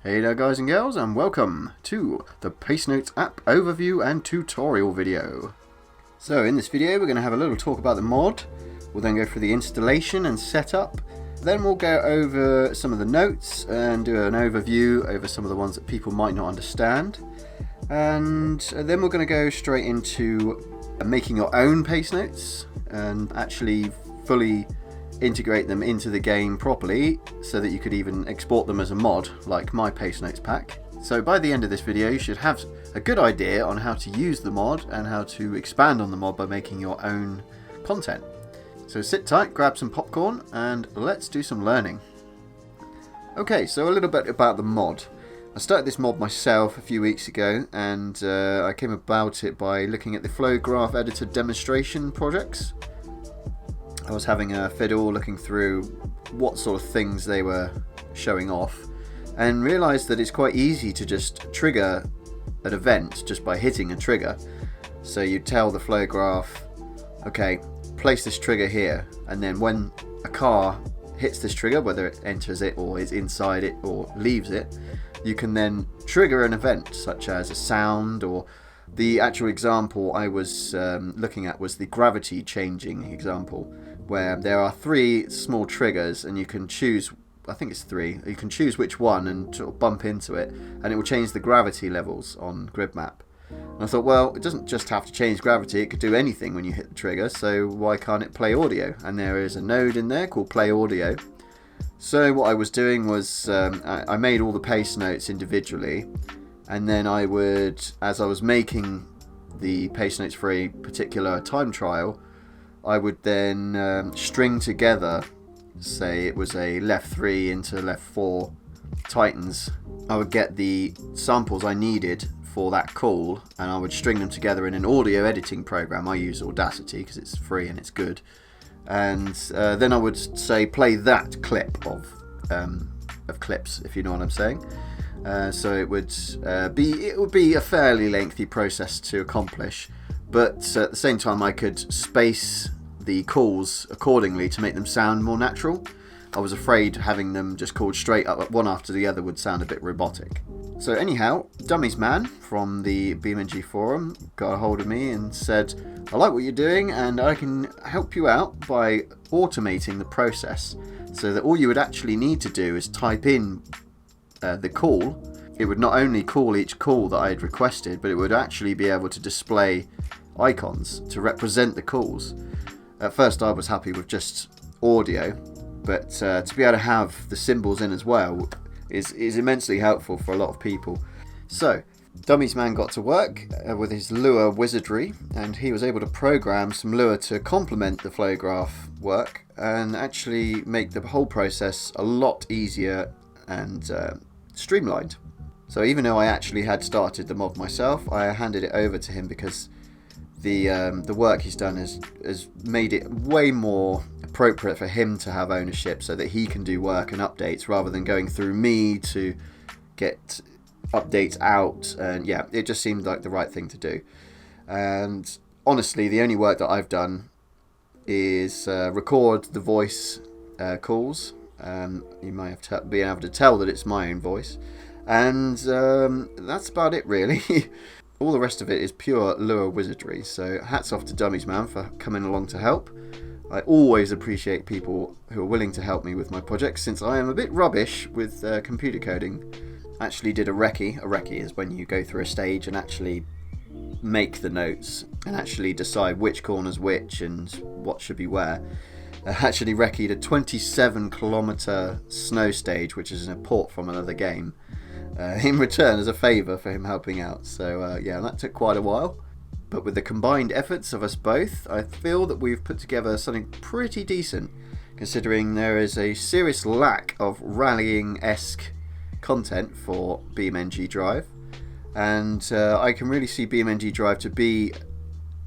Hey there guys and girls, and welcome to the Pacenote app overview and tutorial video. So in this video we're going to have a little talk about the mod. We'll then go through the installation and setup. Then we'll go over some of the notes and do an overview over some of the ones that people might not understand. And then we're going to go straight into making your own Pacenotes and actually fully integrate them into the game properly so that you could even export them as a mod like my Pacenotes pack. So by the end of this video you should have a good idea on how to use the mod and how to expand on the mod by making your own content. So sit tight, grab some popcorn and let's do some learning. Okay, so a little bit about the mod. I started this mod myself a few weeks ago and I came about it by looking at the flow graph editor demonstration projects. I was having a fiddle looking through what sort of things they were showing off and realised that it's quite easy to just trigger an event just by hitting a trigger. So you tell the flow graph, okay, place this trigger here, and then when a car hits this trigger, whether it enters it or is inside it or leaves it, you can then trigger an event such as a sound, or the actual example I was looking at was the gravity changing example, where there are 3 small triggers and you can choose, I think it's 3, you can choose which one and sort of bump into it and it will change the gravity levels on grid map. And I thought, well, it doesn't just have to change gravity, it could do anything when you hit the trigger, so why can't it play audio? And there is a node in there called play audio. So what I was doing was I made all the Pacenotes individually, and then I would, as I was making the Pacenotes for a particular time trial, I would then string together, say it was a left 3 into left 4 Titans. I would get the samples I needed for that call and I would string them together in an audio editing program. I use Audacity because it's free and it's good. And then I would say play that clip of clips, if you know what I'm saying. So it would be a fairly lengthy process to accomplish, but at the same time I could space the calls accordingly to make them sound more natural. I was afraid having them just called straight up one after the other would sound a bit robotic. So anyhow, Dummies Man from the BeamNG forum got a hold of me and said, I like what you're doing and I can help you out by automating the process so that all you would actually need to do is type in the call. It would not only call each call that I had requested, but it would actually be able to display icons to represent the calls. At first I was happy with just audio, but to be able to have the symbols in as well is immensely helpful for a lot of people. So Dummies Man got to work with his Lua wizardry, and he was able to program some Lua to complement the flow graph work and actually make the whole process a lot easier and streamlined. So even though I actually had started the mod myself, I handed it over to him because the work he's done has made it way more appropriate for him to have ownership so that he can do work and updates rather than going through me to get updates out. And yeah, it just seemed like the right thing to do. And honestly, the only work that I've done is record the voice calls. You might have been able to tell that it's my own voice, and that's about it really. All the rest of it is pure Lua wizardry, so hats off to Dummies Man for coming along to help. I always appreciate people who are willing to help me with my projects, since I am a bit rubbish with computer coding. I actually did a recce. A recce is when you go through a stage and actually make the notes and actually decide which corner's which and what should be where. I actually recce'd a 27-kilometer snow stage, which is a port from another game, in return as a favour for him helping out. So yeah, that took quite a while. But with the combined efforts of us both, I feel that we've put together something pretty decent, considering there is a serious lack of rallying-esque content for BeamNG.drive. And I can really see BeamNG.drive to be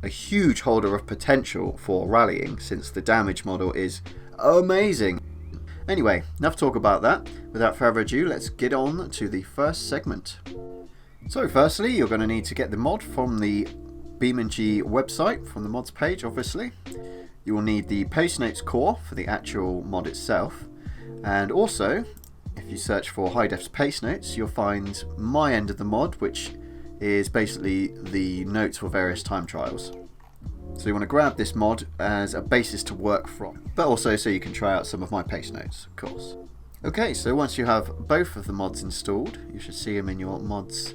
a huge holder of potential for rallying, since the damage model is amazing. Anyway, enough talk about that. Without further ado, let's get on to the first segment. So firstly, you're going to need to get the mod from the BeamNG website, from the mods page obviously. You will need the Pacenotes core for the actual mod itself, and also, if if you search for HighDef's Pacenotes, you'll find my end of the mod, which is basically the notes for various time trials. So you want to grab this mod as a basis to work from, but also so you can try out some of my Pacenotes, of course. Okay, so once you have both of the mods installed, you should see them in your mods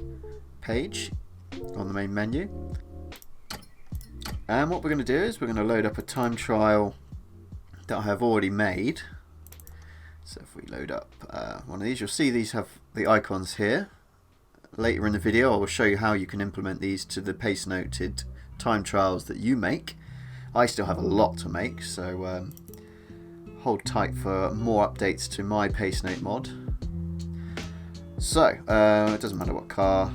page on the main menu. And what we're going to do is we're going to load up a time trial that I have already made. So if we load up one of these, you'll see these have the icons here. Later in the video I will show you how you can implement these to the Pacenoted time trials that you make. I still have a lot to make, so hold tight for more updates to my Pacenote mod. So, it doesn't matter what car.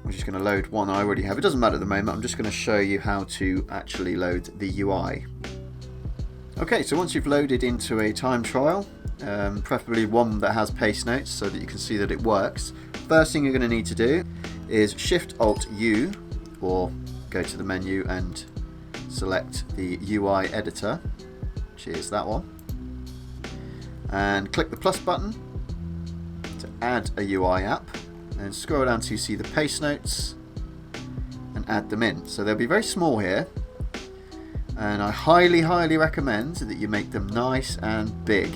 I'm just going to load one I already have. It doesn't matter at the moment, I'm just going to show you how to actually load the UI. Okay, so once you've loaded into a time trial, preferably one that has Pacenotes so that you can see that it works, first thing you're going to need to do is Shift-Alt-U, or go to the menu and select the UI editor, which is that one, and click the plus button to add a UI app, and scroll down to see the Pacenotes and add them in. So they'll be very small here, and I highly recommend that you make them nice and big.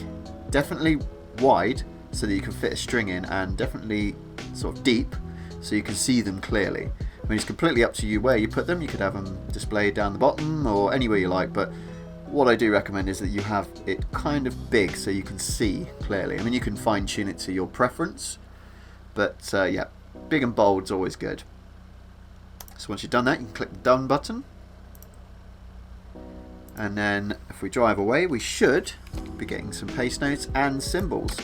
Definitely wide so that you can fit a string in, and definitely sort of deep so you can see them clearly. I mean, it's completely up to you where you put them. You could have them displayed down the bottom or anywhere you like, but what I do recommend is that you have it kind of big so you can see clearly. I mean, you can fine tune it to your preference, but yeah, big and bold is always good. So once you've done that, you can click the done button, and then if we drive away, we should be getting some Pacenotes and symbols.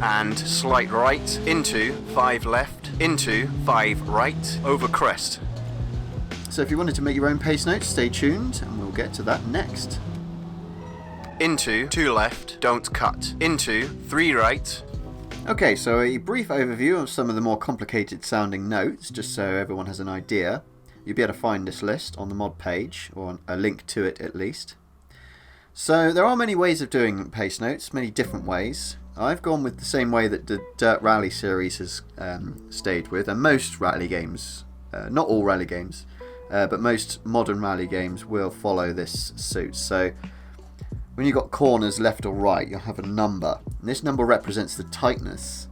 And slight right, into 5 left, into 5 right, over crest. So if you wanted to make your own Pacenotes, stay tuned and we'll get to that next. Into 2 left, don't cut. Into 3 right. Okay, so a brief overview of some of the more complicated sounding notes, just so everyone has an idea. You'll be able to find this list on the mod page, or a link to it at least. So there are many ways of doing Pacenotes, many different ways. I've gone with the same way that the Dirt Rally series has stayed with, and most rally games, not all rally games, but most modern rally games will follow this suit. So when you've got corners left or right, you'll have a number, and this number represents the tightness.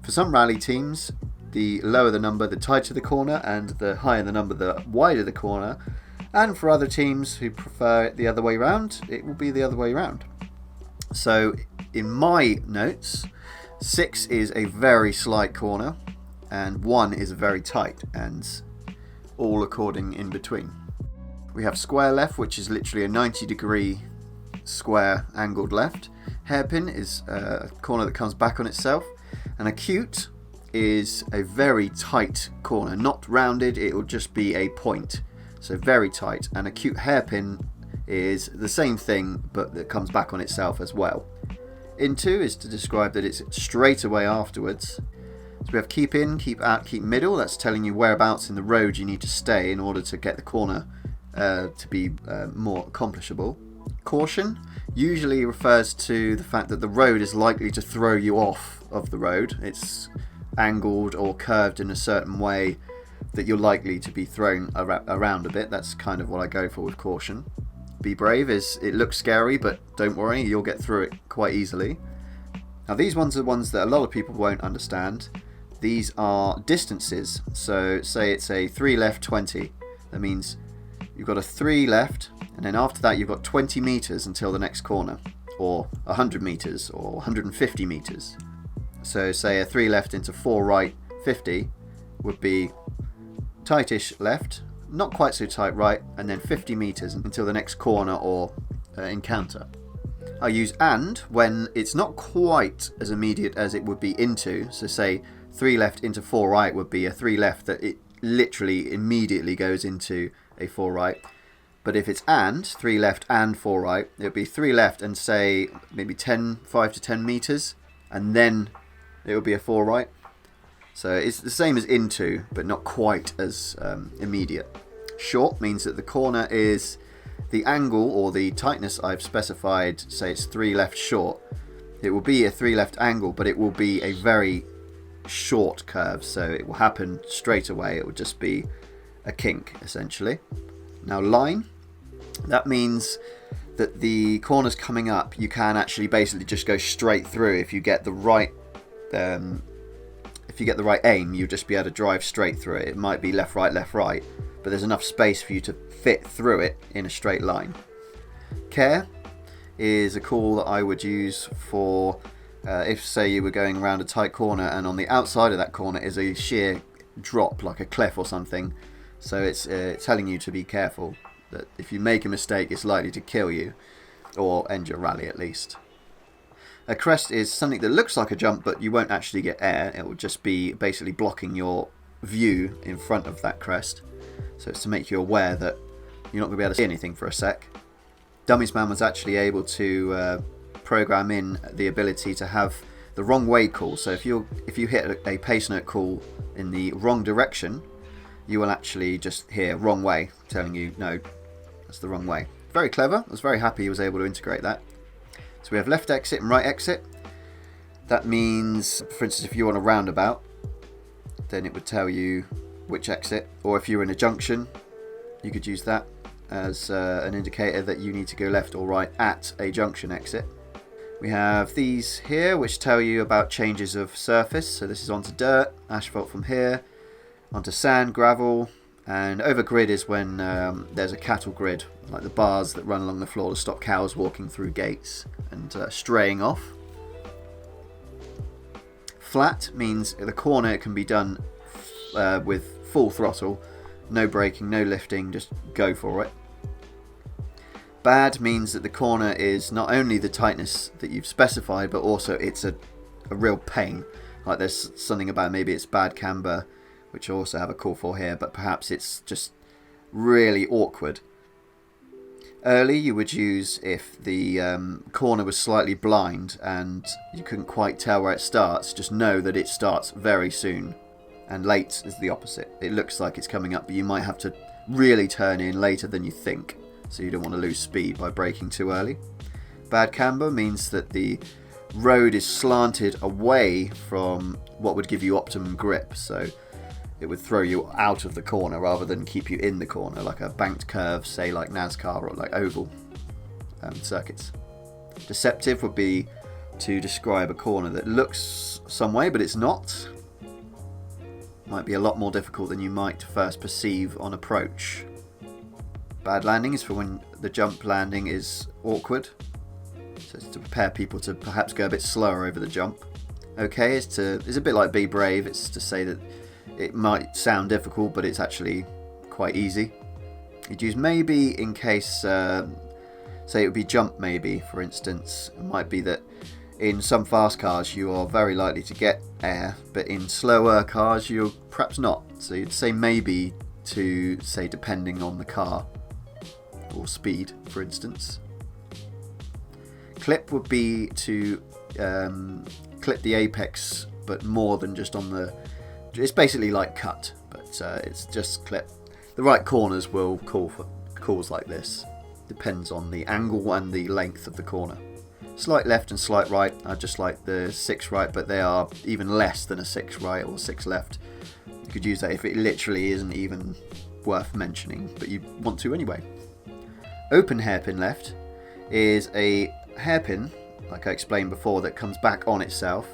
For some rally teams, the lower the number, the tighter the corner, and the higher the number, the wider the corner. And for other teams who prefer it the other way around, it will be the other way around. So in my notes, 6 is a very slight corner, and 1 is very tight, and all according in between. We have square left, which is literally a 90-degree square angled left. Hairpin is a corner that comes back on itself, and acute is a very tight corner, not rounded, it will just be a point, so very tight. And acute hairpin is the same thing but that comes back on itself as well. Into is to describe that it's straight away afterwards. So we have keep in, keep out, keep middle, that's telling you whereabouts in the road you need to stay in order to get the corner to be more accomplishable. Caution usually refers to the fact that the road is likely to throw you off of the road. It's angled or curved in a certain way that you're likely to be thrown around a bit. That's kind of what I go for with caution. Be brave is it looks scary, but don't worry, you'll get through it quite easily. Now these ones are the ones that a lot of people won't understand. These are distances. So say it's a 3 left 20. That means you've got a 3 left, and then after that you've got 20 meters until the next corner, or 100 meters, or 150 meters. So say a 3 left into 4 right 50 would be tightish left, not quite so tight right, and then 50 meters until the next corner or encounter. I use and when it's not quite as immediate as it would be into. So say 3 left into 4 right would be a 3 left that it literally immediately goes into a 4 right. But if it's and 3 left and 4 right, it would be 3 left and say maybe 5 to 10 meters, and then it would be a 4 right. So it's the same as into, but not quite as immediate. Short means that the corner is the angle or the tightness I've specified, say it's 3 left short, it will be a 3 left angle, but it will be a very short curve, so it will happen straight away. It will just be a kink essentially. Now line, that means that the corners coming up, you can actually basically just go straight through. If you get the right aim, you'll just be able to drive straight through it. It might be left, right, but there's enough space for you to fit through it in a straight line. Care is a call that I would use for if, say, you were going around a tight corner and on the outside of that corner is a sheer drop, like a cliff or something. So it's telling you to be careful, that if you make a mistake, it's likely to kill you, or end your rally at least. A crest is something that looks like a jump, but you won't actually get air. It will just be basically blocking your view in front of that crest. So it's to make you aware that you're not going to be able to see anything for a sec. Dummies Man was actually able to program in the ability to have the wrong way call. So if you hit a Pacenote call in the wrong direction, you will actually just hear wrong way, telling you no, that's the wrong way. Very clever. I was very happy he was able to integrate that. So we have left exit and right exit. That means, for instance, if you're on a roundabout, then it would tell you which exit, or if you're in a junction, you could use that as an indicator that you need to go left or right at a junction exit. We have these here which tell you about changes of surface. So this is onto dirt, asphalt from here, onto sand, gravel, and over grid is when there's a cattle grid, like the bars that run along the floor to stop cows walking through gates and straying off. Flat means the corner can be done with full throttle, no braking, no lifting, just go for it. Bad means that the corner is not only the tightness that you've specified, but also it's a real pain. Like there's something about, maybe it's bad camber, which I also have a call for here, but perhaps it's just really awkward. Early you would use if the corner was slightly blind and you couldn't quite tell where it starts, just know that it starts very soon. And late is the opposite. It looks like it's coming up, but you might have to really turn in later than you think. So you don't want to lose speed by braking too early. Bad camber means that the road is slanted away from what would give you optimum grip. So it would throw you out of the corner rather than keep you in the corner, like a banked curve, say like NASCAR or like oval circuits. Deceptive would be to describe a corner that looks some way, but it's not. Might be a lot more difficult than you might first perceive on approach. Bad landing is for when the jump landing is awkward. So it's to prepare people to perhaps go a bit slower over the jump. Okay is a bit like be brave. It's to say that it might sound difficult, but it's actually quite easy. You'd use maybe in case, say it would be jump maybe, for instance. It might be that in some fast cars you are very likely to get air, but in slower cars you're perhaps not. So you'd say maybe to say depending on the car or speed, for instance. Clip would be to clip the apex, but more than just on the... It's basically like cut, but it's just clip. The right corners will call for calls like this. Depends on the angle and the length of the corner. Slight left and slight right are just like the 6 right, but they are even less than a 6 right or 6 left. You could use that if it literally isn't even worth mentioning, but you want to anyway. Open hairpin left is a hairpin, like I explained before, that comes back on itself,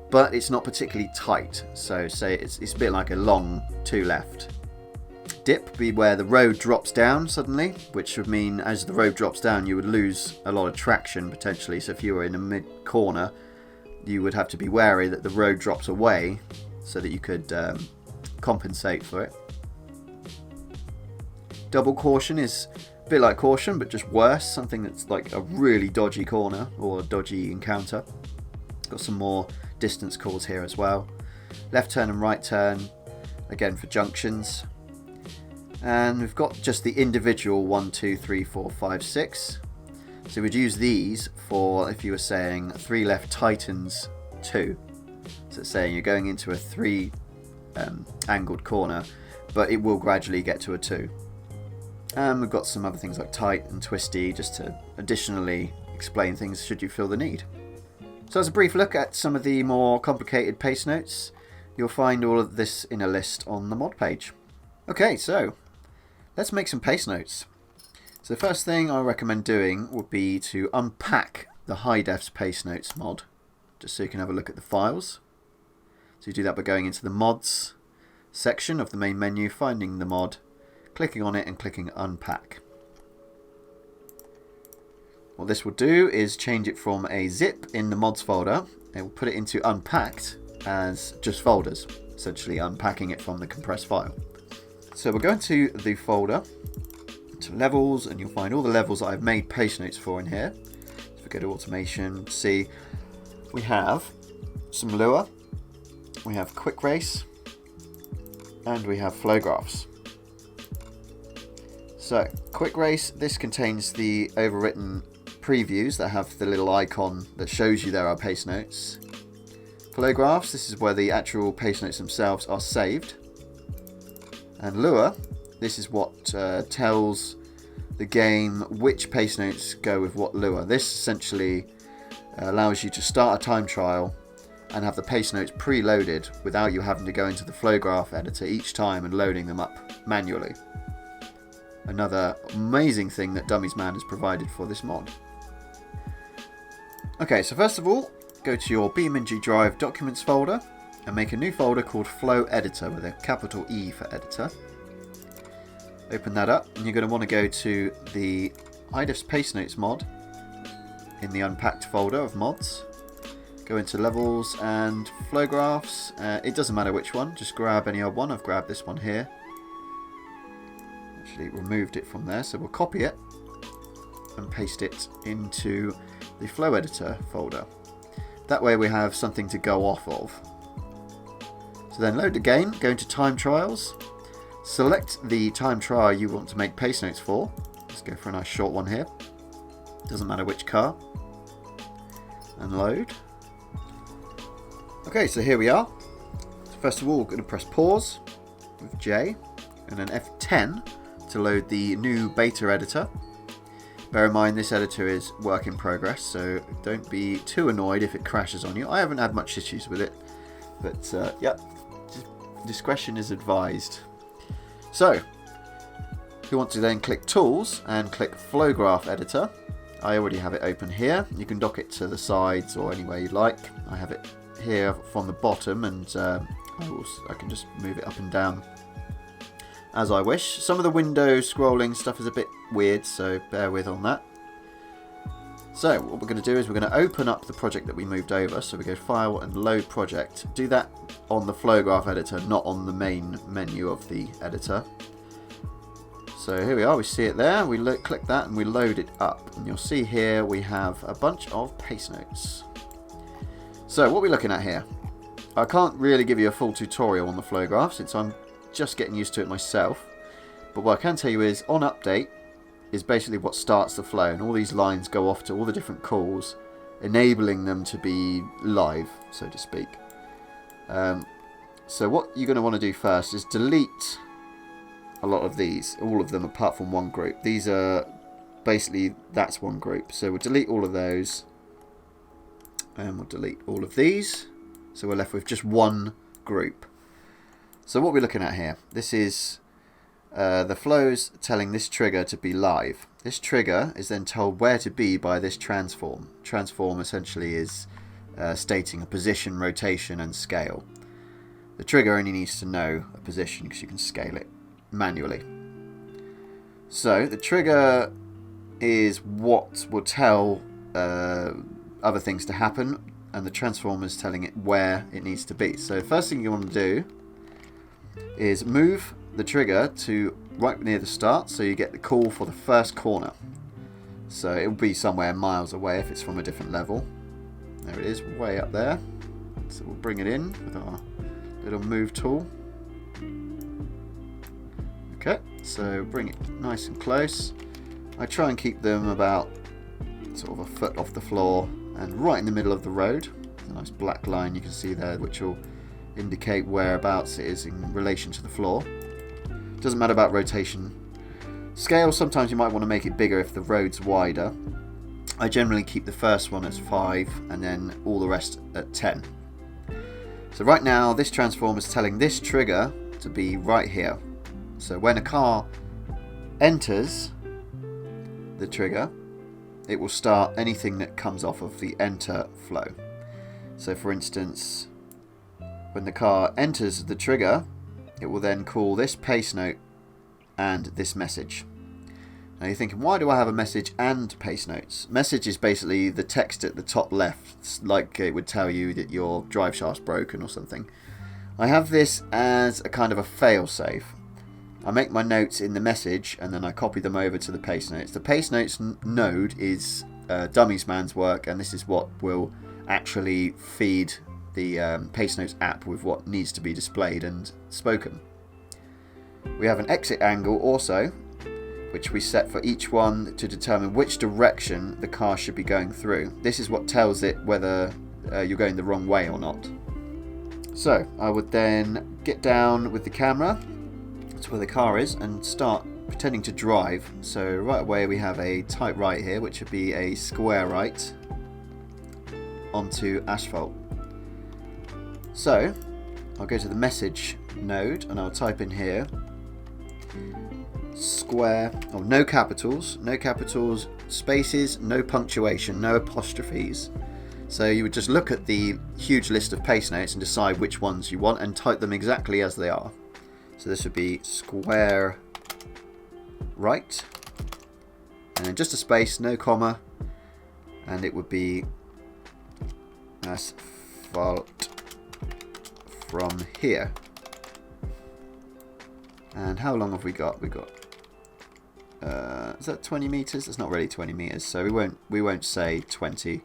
but it's not particularly tight. So say it's a bit like a long 2 left. Dip would be where the road drops down suddenly, which would mean as the road drops down you would lose a lot of traction potentially. So if you were in a mid corner, you would have to be wary that the road drops away so that you could compensate for it. Double caution is a bit like caution, but just worse. Something that's like a really dodgy corner or a dodgy encounter. Got some more distance calls here as well. Left turn and right turn, again for junctions. And we've got just the individual 1, 2, 3, 4, 5, 6. So we'd use these for if you were saying 3 left tightens 2. So it's saying you're going into a 3 angled corner, but it will gradually get to a 2. And we've got some other things like tight and twisty, just to additionally explain things should you feel the need. So as a brief look at some of the more complicated Pacenotes, you'll find all of this in a list on the mod page. Okay, so let's make some Pacenotes. So the first thing I recommend doing would be to unpack the HighDef's Pacenotes mod, just so you can have a look at the files. So you do that by going into the mods section of the main menu, finding the mod, clicking on it and clicking unpack. What this will do is change it from a zip in the mods folder. It will put it into unpacked as just folders, essentially unpacking it from the compressed file. So we'll go into the folder, to levels, and you'll find all the levels that I've made Pacenotes for in here. So if we go to automation, see we have some Lua, we have quick race, and we have flow graphs. So quick race, this contains the overwritten previews that have the little icon that shows you there are Pacenotes. Flow graphs, this is where the actual Pacenotes themselves are saved. And Lua, this is what tells the game which Pacenotes go with what Lua. This essentially allows you to start a time trial and have the Pacenotes preloaded without you having to go into the flow graph editor each time and loading them up manually. Another amazing thing that Dummies Man has provided for this mod. Okay, so first of all, go to your BeamNG.drive documents folder and make a new folder called Flow Editor with a capital E for editor. Open that up and you're going to want to go to the HighDef's Pacenotes mod in the unpacked folder of mods. Go into levels and flow graphs. It doesn't matter which one, just grab any old one. I've grabbed this one here. Actually removed it from there, so we'll copy it and paste it into the flow editor folder. That way we have something to go off of. So then load the game, go into time trials, select the time trial you want to make Pacenotes for. Let's go for a nice short one here. Doesn't matter which car. And load. Okay, so here we are. So first of all, we're going to press pause with J and then F10 to load the new beta editor. Bear in mind this editor is work in progress, so don't be too annoyed if it crashes on you. I haven't had much issues with it, but yeah, discretion is advised. So, you want to then click Tools and click Flow Graph Editor. I already have it open here. You can dock it to the sides or anywhere you like. I have it here from the bottom, and I can just move it up and down as I wish. Some of the window scrolling stuff is a bit weird, so bear with on that. So what we're going to do is we're going to open up the project that we moved over. So we go File and Load Project. Do that on the Flow Graph Editor, not on the main menu of the editor. So here we are, we see it there. We click that and we load it up. And you'll see here we have a bunch of Pacenotes. So what are we looking at here? I can't really give you a full tutorial on the flow graph since I'm just getting used to it myself, but what I can tell you is on update is basically what starts the flow, and all these lines go off to all the different calls, enabling them to be live, so to speak. So what you're going to want to do first is delete a lot of these, all of them apart from one group. These are basically, that's one group, so we'll delete all of those and we'll delete all of these, so we're left with just one group. So what we're looking at here, this is the flows telling this trigger to be live. This trigger is then told where to be by this transform. Transform essentially is stating a position, rotation and scale. The trigger only needs to know a position because you can scale it manually. So the trigger is what will tell other things to happen, and the transform is telling it where it needs to be. So first thing you want to do is move the trigger to right near the start, so you get the call for the first corner. So it will be somewhere miles away if it's from a different level. There it is, way up there. So we'll bring it in with our little move tool. Okay, so bring it nice and close. I try and keep them about sort of a foot off the floor and right in the middle of the road. A nice black line you can see there, which will indicate whereabouts it is in relation to the floor. Doesn't matter about rotation Scale, sometimes you might want to make it bigger if the road's wider. I generally keep the first one as 5 and then all the rest at 10. So right now this transform is telling this trigger to be right here. So when a car enters the trigger, it will start anything that comes off of the enter flow. So for instance, when the car enters the trigger, it will then call this Pacenote and this message. Now you're thinking, why do I have a message and Pacenotes? Message is basically the text at the top left. It's like it would tell you that your drive shaft's broken or something. I have this as a kind of a fail-safe. I make my notes in the message and then I copy them over to the Pacenotes. The Pacenotes node is dummies man's work, and this is what will actually feed the Pacenotes app with what needs to be displayed and spoken. We have an exit angle also, which we set for each one to determine which direction the car should be going through. This is what tells it whether you're going the wrong way or not. So I would then get down with the camera to where the car is and start pretending to drive. So right away we have a tight right here, which would be a square right onto asphalt. So I'll go to the message node and I'll type in here square, no capitals, spaces, no punctuation, no apostrophes. So you would just look at the huge list of Pacenotes and decide which ones you want and type them exactly as they are. So this would be square right, and then just a space, no comma, and it would be asphalt from here. And how long have we got? We got is that 20 meters? It's not really 20 meters, so we won't say 20.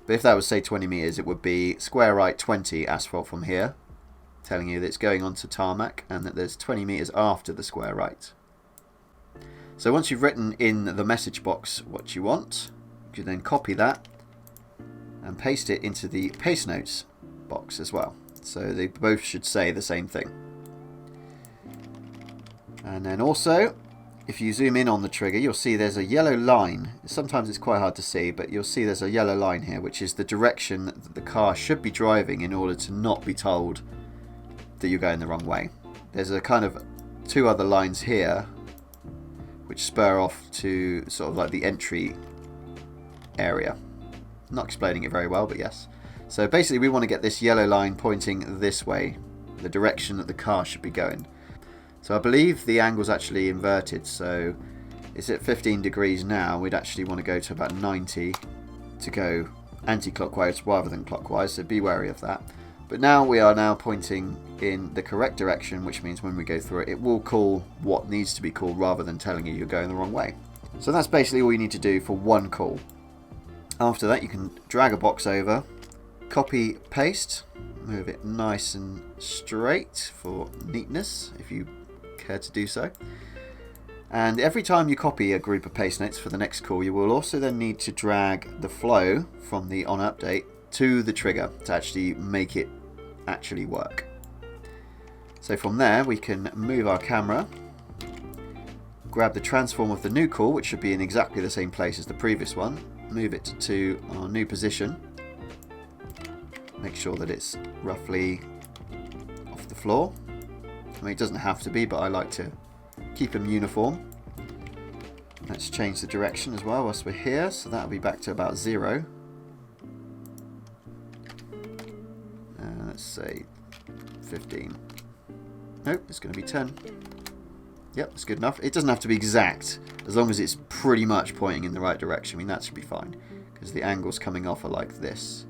But if that was say 20 meters, it would be square right 20 asphalt from here, telling you that it's going on to tarmac and that there's 20 meters after the square right. So once you've written in the message box what you want, you then copy that and paste it into the Pacenotes box as well. So they both should say the same thing. And then also, if you zoom in on the trigger, you'll see there's a yellow line. Sometimes it's quite hard to see, but you'll see there's a yellow line here, which is the direction that the car should be driving in order to not be told that you're going the wrong way. There's a kind of 2 other lines here, which spur off to sort of like the entry area. I'm not explaining it very well, but yes. So basically we want to get this yellow line pointing this way, the direction that the car should be going. So I believe the angle's actually inverted, so it's at 15 degrees now. We'd actually want to go to about 90 to go anti-clockwise rather than clockwise, so be wary of that. But now we are now pointing in the correct direction, which means when we go through it, it will call what needs to be called rather than telling you you're going the wrong way. So that's basically all you need to do for one call. After that, you can drag a box over, copy, paste, move it nice and straight for neatness, if you care to do so. And every time you copy a group of Pacenotes for the next call, you will also then need to drag the flow from the on update to the trigger to actually make it actually work. So from there we can move our camera, grab the transform of the new call, which should be in exactly the same place as the previous one, move it to our new position, make sure that it's roughly off the floor. I mean, it doesn't have to be, but I like to keep them uniform. Let's change the direction as well whilst we're here, so that'll be back to about 0. Let's say 15. Nope, it's going to be 10. Yep, that's good enough. It doesn't have to be exact, as long as it's pretty much pointing in the right direction. I mean, that should be fine, because the angles coming off are like this.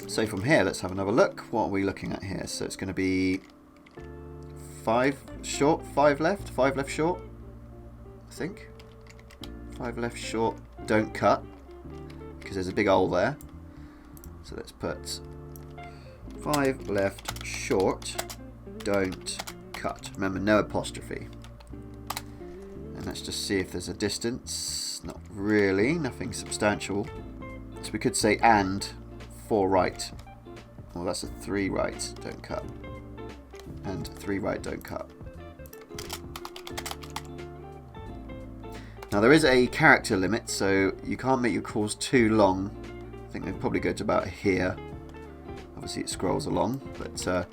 So from here, let's have another look. What are we looking at here? So it's going to be 5 short, 5 left, 5 left short, I think. 5 left short, don't cut, because there's a big hole there. So let's put 5 left short, don't cut. Remember, no apostrophe. And let's just see if there's a distance. Not really, nothing substantial. So we could say and 4 right. Well, that's a 3 right, don't cut. And 3 right, don't cut. Now there is a character limit, so you can't make your calls too long. I think they probably go to about here. Obviously it scrolls along, but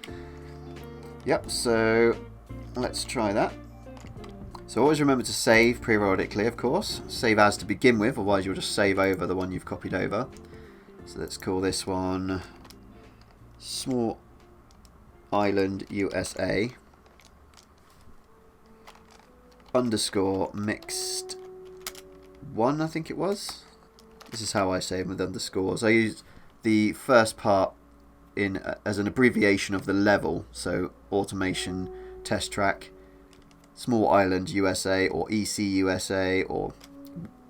yep, so let's try that. So always remember to save periodically, of course. Save as to begin with, otherwise you'll just save over the one you've copied over. So let's call this one Small Island USA underscore mixed 1, I think it was. This is how I save them, with underscores. I use the first part in as an abbreviation of the level, so automation test track, Small Island USA, or EC USA, or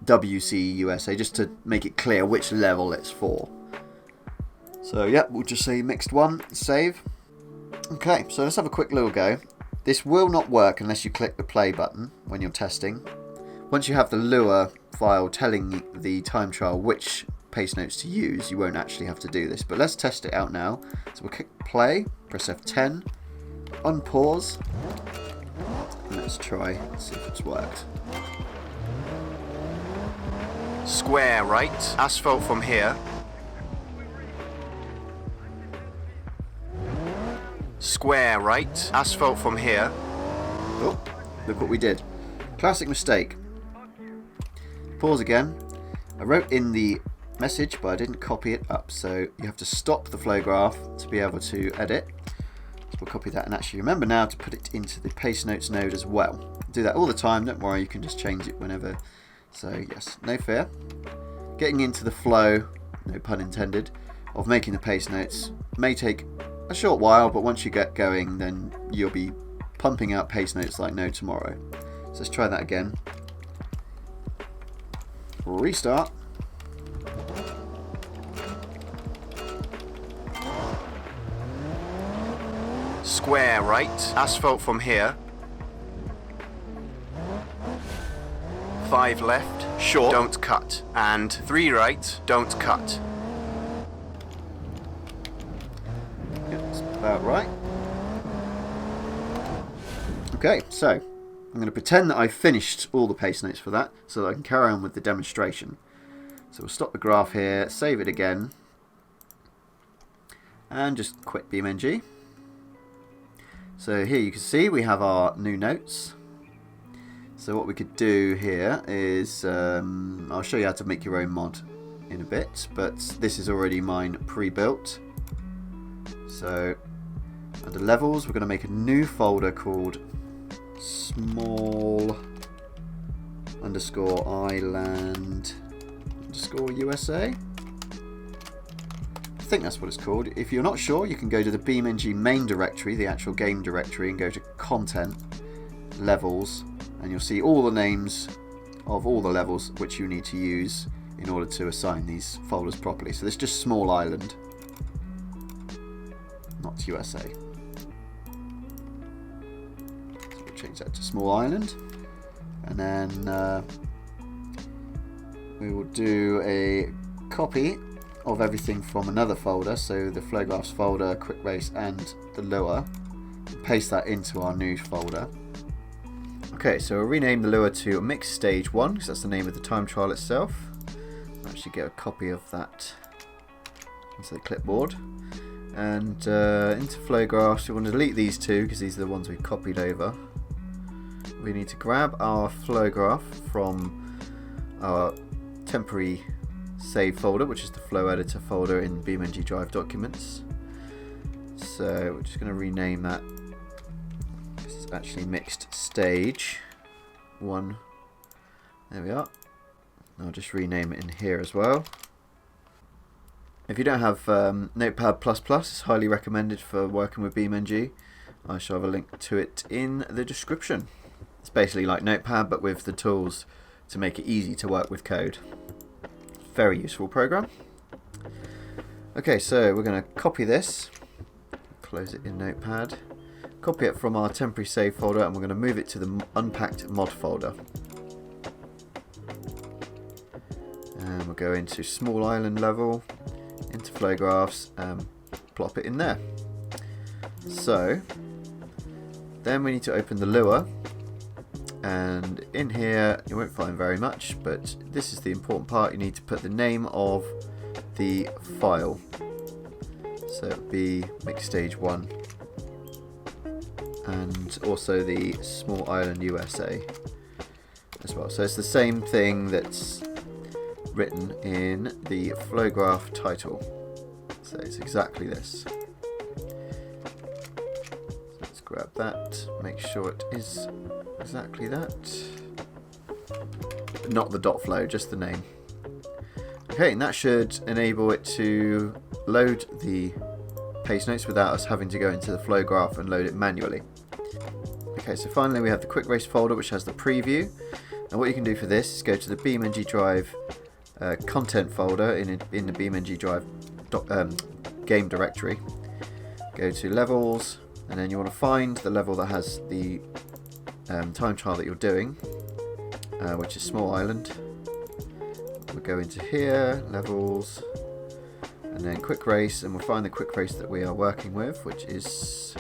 WC USA, just to make it clear which level it's for. So yeah, we'll just say mixed 1, save. Okay, so let's have a quick little go. This will not work unless you click the play button when you're testing. Once you have the Lua file telling the time trial which Pacenotes to use, you won't actually have to do this. But let's test it out now. So we'll click play, press F10, unpause, and let's try and see if it's worked. Square right, asphalt from here. Square right, asphalt from here. Oh, look what we did. Classic mistake. Pause again. I wrote in the message, but I didn't copy it up, so you have to stop the flow graph to be able to edit. So we'll copy that and actually remember now to put it into the Pacenotes node as well. Do that all the time, don't worry, you can just change it whenever. So yes, no fear. Getting into the flow, no pun intended, of making the Pacenotes may take a short while, but once you get going, then you'll be pumping out Pacenotes like no tomorrow. So let's try that again. Restart. Square right, asphalt from here. 5 left, short, don't cut. And 3 right, don't cut. Yep, that's about right. Okay, so I'm going to pretend that I've finished all the Pacenotes for that, so that I can carry on with the demonstration. So we'll stop the graph here, save it again, and just quit BeamNG. So here you can see we have our new notes. So what we could do here is, I'll show you how to make your own mod in a bit, but this is already mine pre-built. So under levels, we're going to make a new folder called Small underscore Island underscore USA. I think that's what it's called. If you're not sure, you can go to the BeamNG main directory, the actual game directory, and go to Content, Levels, and you'll see all the names of all the levels which you need to use in order to assign these folders properly. So this is just Small Island, not USA. So we'll change that to Small Island, and then we will do a copy of everything from another folder, so the flow graphs folder, quick race, and the Lua. Paste that into our new folder. Okay, so we'll rename the Lua to Mix Stage 1, because that's the name of the time trial itself. I'll actually get a copy of that into the clipboard. And into flow graphs, we want to delete these two, because these are the ones we copied over. We need to grab our flow graph from our temporary save folder, which is the flow editor folder in BeamNG.drive documents. So we're just going to rename that. This is actually Mixed Stage 1. There we are. I'll just rename it in here as well. If you don't have Notepad++, it's highly recommended for working with BeamNG. I shall have a link to it in the description. It's basically like Notepad, but with the tools to make it easy to work with code. Very useful program. Okay, so we're going to copy this, close it in Notepad, copy it from our temporary save folder, and we're going to move it to the unpacked mod folder. And we'll go into Small Island level, into flow graphs, and plop it in there. So then we need to open the Lua and in here you won't find very much, but this is the important part. You need to put the name of the file, so it would be Mix Stage 1, and also the Small Island USA as well. So it's the same thing that's written in the flow graph title, so it's exactly this. Grab that, make sure it is exactly that. Not the dot flow, just the name. Okay, and that should enable it to load the Pacenotes without us having to go into the flow graph and load it manually. Okay, so finally we have the Quick Race folder, which has the preview. And what you can do for this is go to the BeamNG.drive content folder in the BeamNG.drive game directory. Go to levels, and then you want to find the level that has the time trial that you're doing, which is Small Island. We'll go into here, levels, and then Quick Race, and we'll find the Quick Race that we are working with, which is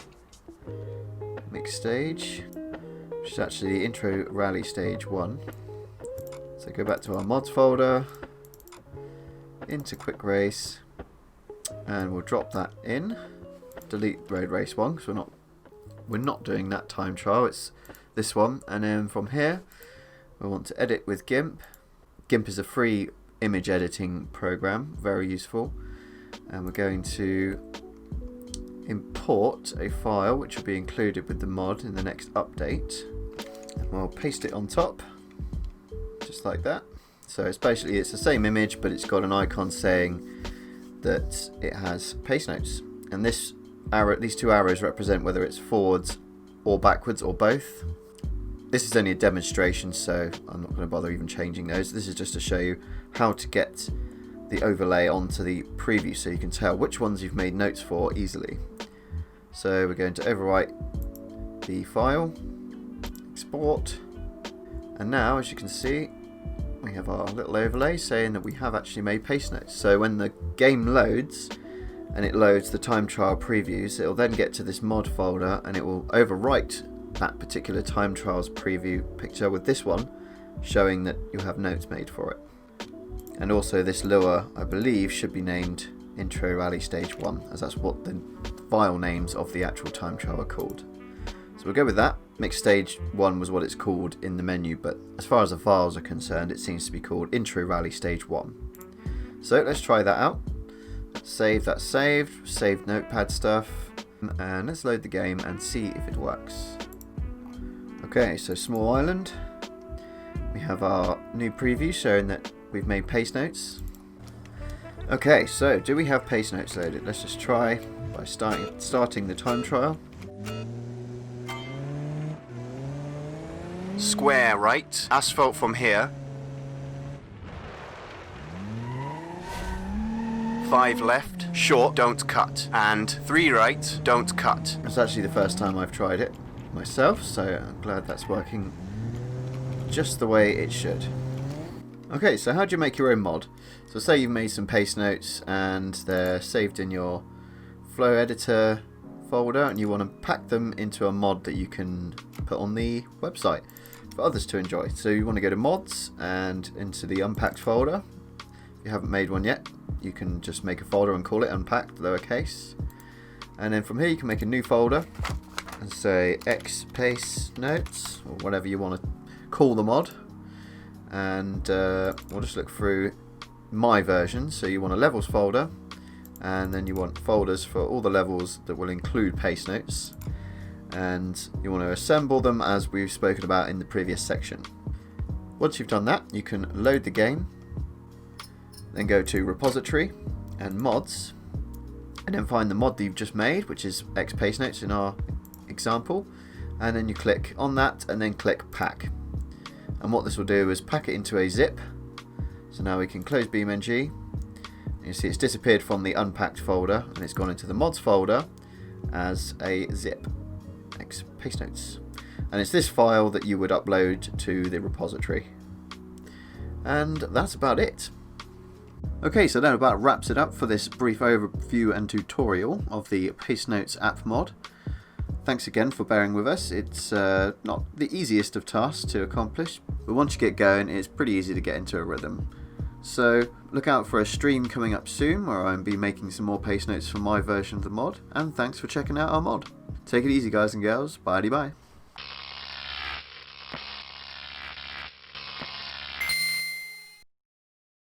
Mixed Stage, which is actually the Intro Rally Stage 1. So go back to our mods folder, into Quick Race, and we'll drop that in. Delete Road Race 1 because we're not doing that time trial, it's this one. And then from here we want to edit with GIMP. GIMP is a free image editing program, very useful, and we're going to import a file which will be included with the mod in the next update, and we'll paste it on top just like that. So it's basically the same image, but it's got an icon saying that it has Pacenotes, and these two arrows represent whether it's forwards or backwards or both. This is only a demonstration, so I'm not going to bother even changing those. This is just to show you how to get the overlay onto the preview so you can tell which ones you've made notes for easily. So we're going to overwrite the file, export, and now as you can see we have our little overlay saying that we have actually made Pacenotes. So when the game loads, and it loads the time trial previews, it'll then get to this mod folder and it will overwrite that particular time trials preview picture with this one, showing that you have notes made for it. And also this lure, I believe, should be named Intro Rally Stage 1, as that's what the file names of the actual time trial are called. So we'll go with that. Mixed Stage 1 was what it's called in the menu, but as far as the files are concerned, it seems to be called Intro Rally Stage 1. So let's try that out. Save that saved notepad stuff, and let's load the game and see if it works. Okay, so Small Island, we have our new preview showing that we've made Pacenotes. Okay, so do we have Pacenotes loaded? Let's just try by starting the time trial. Square right, asphalt from here. 5 left, short, don't cut, and 3 right, don't cut. It's actually the first time I've tried it myself, so I'm glad that's working just the way it should. Okay, so how do you make your own mod? So say you've made some Pacenotes and they're saved in your flow editor folder, and you want to pack them into a mod that you can put on the website for others to enjoy. So you want to go to mods and into the unpacked folder. If you haven't made one yet, you can just make a folder and call it unpacked lowercase, and then from here you can make a new folder and say X Pacenotes or whatever you want to call the mod, and we'll just look through my version. So you want a levels folder, and then you want folders for all the levels that will include Pacenotes, and you want to assemble them as we've spoken about in the previous section. Once you've done that, you can load the game, then go to repository and mods, and then find the mod that you've just made, which is X Pacenotes in our example, and then you click on that and then click pack. And what this will do is pack it into a zip. So now we can close BeamNG. You see it's disappeared from the unpacked folder and it's gone into the mods folder as a zip, X Pacenotes. And it's this file that you would upload to the repository. And that's about it. Okay, so that about wraps it up for this brief overview and tutorial of the Pacenotes app mod. Thanks again for bearing with us. It's not the easiest of tasks to accomplish, but once you get going, it's pretty easy to get into a rhythm. So look out for a stream coming up soon where I'll be making some more pace notes for my version of the mod, and thanks for checking out our mod. Take it easy, guys and girls. Bye-bye.